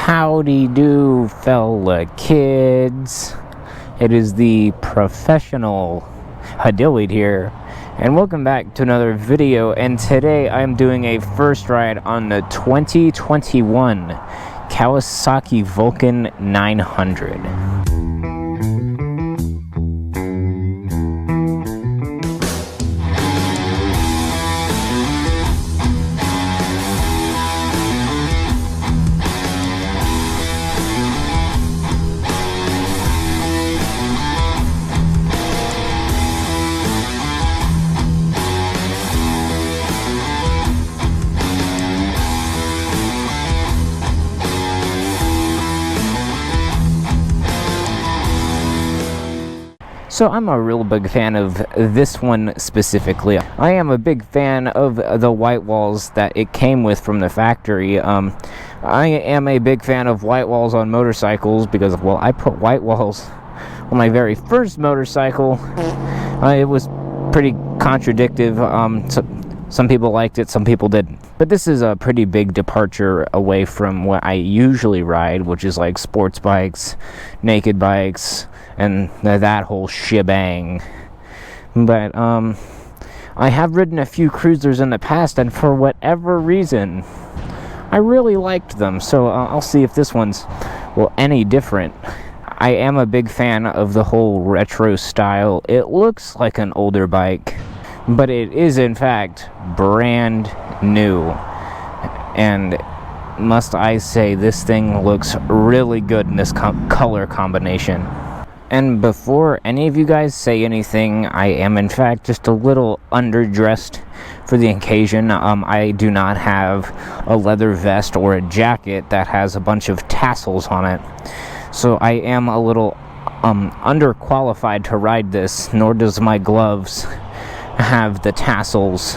Howdy do, fella kids. It is the professional Hadillied here, and welcome back to another video. And today I'm doing a first ride on the 2021 Kawasaki Vulcan 900. So I'm a real big fan of this one specifically. I am a big fan of the white walls that it came with from the factory. I am a big fan of white walls on motorcycles because, well, I put white walls on my very first motorcycle. It was pretty contradictive. Some people liked it, some people didn't. But this is a pretty big departure away from what I usually ride, which is like sports bikes, naked bikes, and that whole shebang. But I have ridden a few cruisers in the past, and for whatever reason I really liked them, so I'll see if this one's, well, any different. I am a big fan of the whole retro style. It looks like an older bike, but it is in fact brand new, and must I say, this thing looks really good in this color combination. And before any of you guys say anything, I am in fact just a little underdressed for the occasion. I do not have a leather vest or a jacket that has a bunch of tassels on it, so I am a little underqualified to ride this, nor does my gloves have the tassels,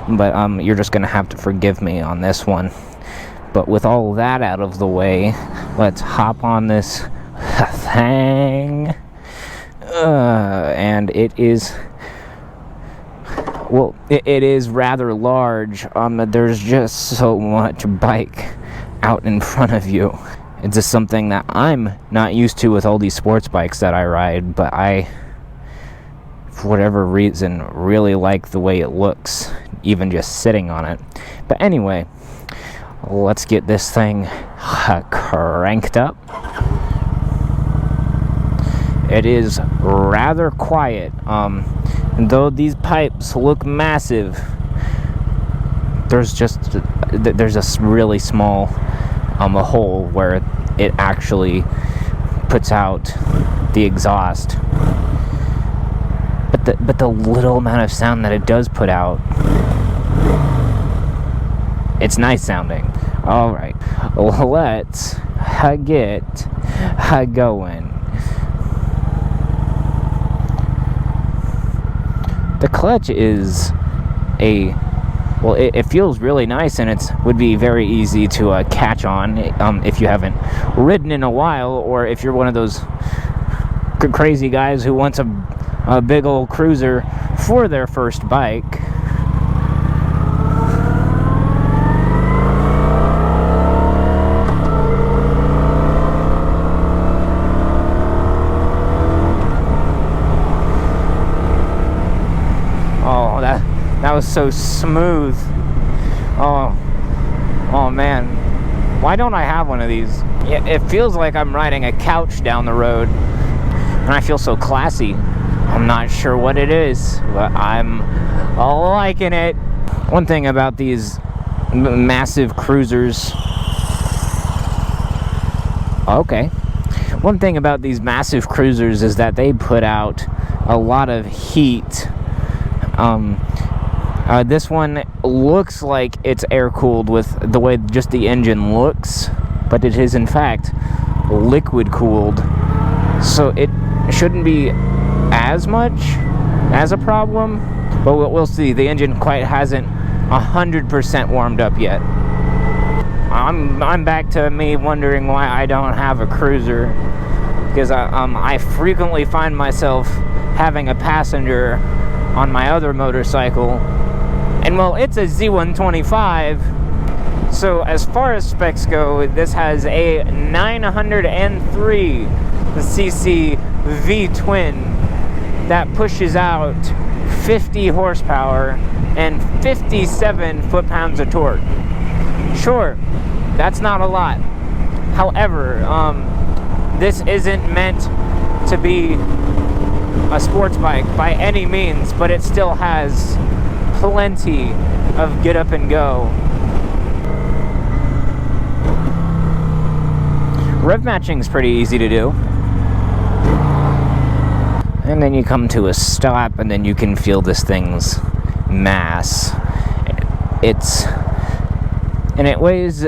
but you're just gonna have to forgive me on this one. But with all that out of the way, let's hop on this thing, and it is, well, it is rather large. There's just so much bike out in front of you. It's just something that I'm not used to with all these sports bikes that I ride, but I, for whatever reason, really like the way it looks, even just sitting on it. But anyway, let's get this thing cranked up. It is rather quiet, though these pipes look massive. There's a really small a hole where it actually puts out the exhaust. But the little amount of sound that it does put out, it's nice sounding. All right, let's get going. The clutch is well, it feels really nice, and it would be very easy to catch on if you haven't ridden in a while, or if you're one of those crazy guys who wants a big old cruiser for their first bike. Oh, that was so smooth. Oh man, why don't I have one of these? Yeah, it feels like I'm riding a couch down the road, and I feel so classy. I'm not sure what it is, but I'm liking it. One thing about these massive cruisers, one thing about these massive cruisers is that they put out a lot of heat. This one looks like it's air-cooled with the way just the engine looks, but it is in fact liquid-cooled. So it shouldn't be as much as a problem, but we'll see. The engine quite hasn't 100% warmed up yet. I'm back to me wondering why I don't have a cruiser, because I frequently find myself having a passenger on my other motorcycle, and well, it's a Z125. So as far as specs go, this has a 903cc V-twin that pushes out 50 horsepower and 57 foot-pounds of torque. Sure, that's not a lot. However, this isn't meant to be a sports bike by any means, but it still has plenty of get up and go. Rev matching is pretty easy to do. And then you come to a stop, and then you can feel this thing's mass. It weighs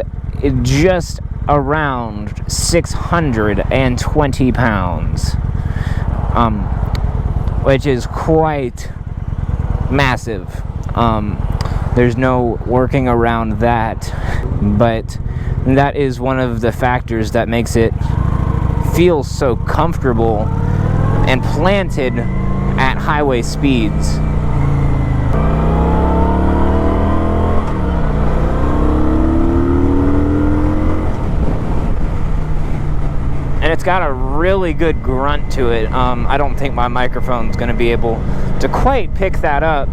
just around 620 pounds, which is quite massive. There's no working around that, but that is one of the factors that makes it feel so comfortable and planted at highway speeds. And it's got a really good grunt to it. I don't think my microphone's going to be able to quite pick that up.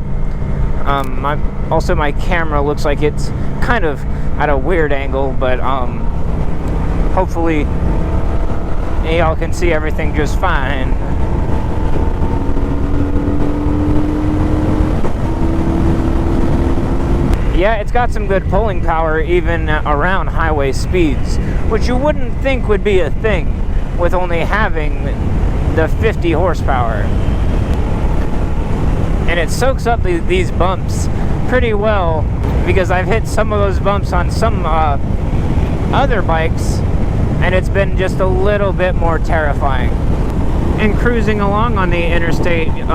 Also, my camera looks like it's kind of at a weird angle, but hopefully y'all can see everything just fine. Yeah, it's got some good pulling power even around highway speeds, which you wouldn't think would be a thing with only having the 50 horsepower. And it soaks up these bumps pretty well, because I've hit some of those bumps on some other bikes, and it's been just a little bit more terrifying. And cruising along on the interstate, you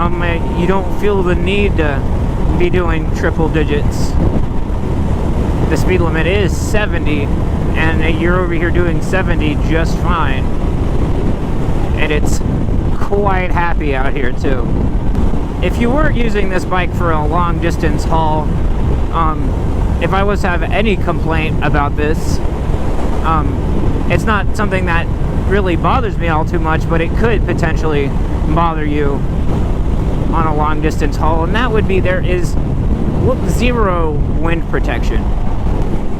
don't feel the need to be doing triple digits. The speed limit is 70, and you're over here doing 70 just fine. And it's quite happy out here too. If you weren't using this bike for a long distance haul, if I was to have any complaint about this, it's not something that really bothers me all too much, but it could potentially bother you on a long distance haul, and that would be there is zero wind protection.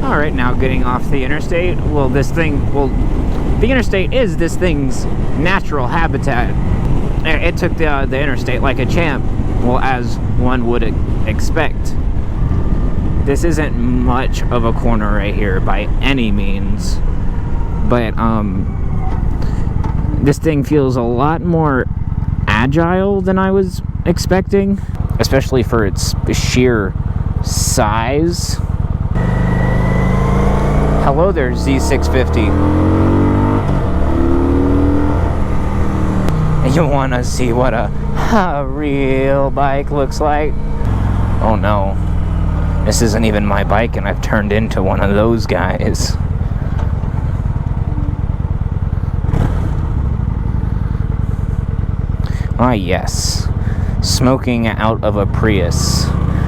Alright, now getting off the interstate. The interstate is this thing's natural habitat. It took the interstate like a champ, well, as one would expect. This isn't much of a corner right here by any means, but this thing feels a lot more agile than I was expecting, especially for its sheer size. Hello there, Z650. You want to see what a real bike looks like? Oh no, this isn't even my bike, and I've turned into one of those guys. Ah yes, smoking out of a Prius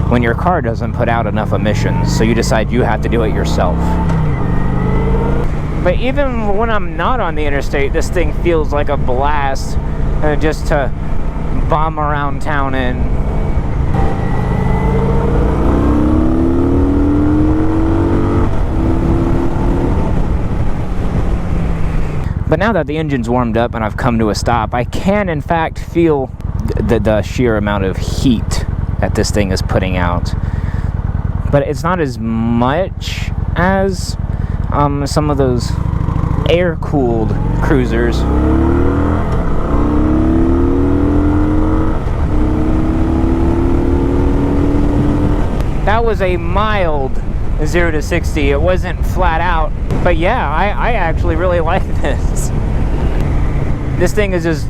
when your car doesn't put out enough emissions, so you decide you have to do it yourself. But even when I'm not on the interstate, this thing feels like a blast just to bomb around town in. But now that the engine's warmed up and I've come to a stop, I can in fact feel the sheer amount of heat that this thing is putting out. But it's not as much as some of those air-cooled cruisers. That was a mild 0 to 60. It wasn't flat out. But yeah, I actually really like this. This thing is just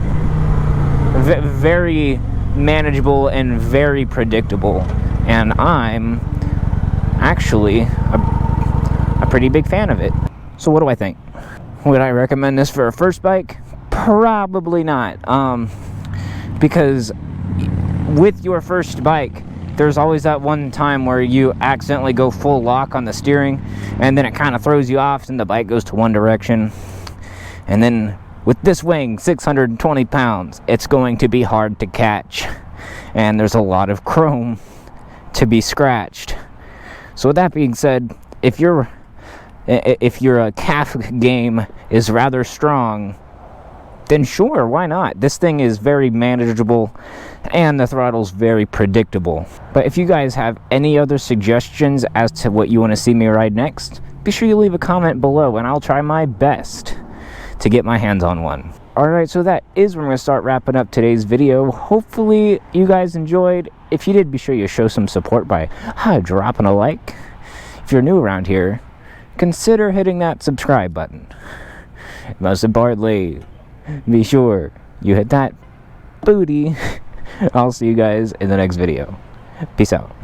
very manageable and very predictable. And I'm actually a pretty big fan of it. So what do I think? Would I recommend this for a first bike? Probably not. Because with your first bike, there's always that one time where you accidentally go full lock on the steering, and then it kind of throws you off and the bike goes to one direction. And then with this weighing 620 pounds, it's going to be hard to catch, and there's a lot of chrome to be scratched. So with that being said, if your calf game is rather strong, then sure, why not? This thing is very manageable and the throttle's very predictable. But if you guys have any other suggestions as to what you want to see me ride next, be sure you leave a comment below and I'll try my best to get my hands on one. Alright, so that is where I'm going to start wrapping up today's video. Hopefully you guys enjoyed. If you did, be sure you show some support by dropping a like. If you're new around here, consider hitting that subscribe button. Most importantly, be sure you hit that booty. I'll see you guys in the next video. Peace out.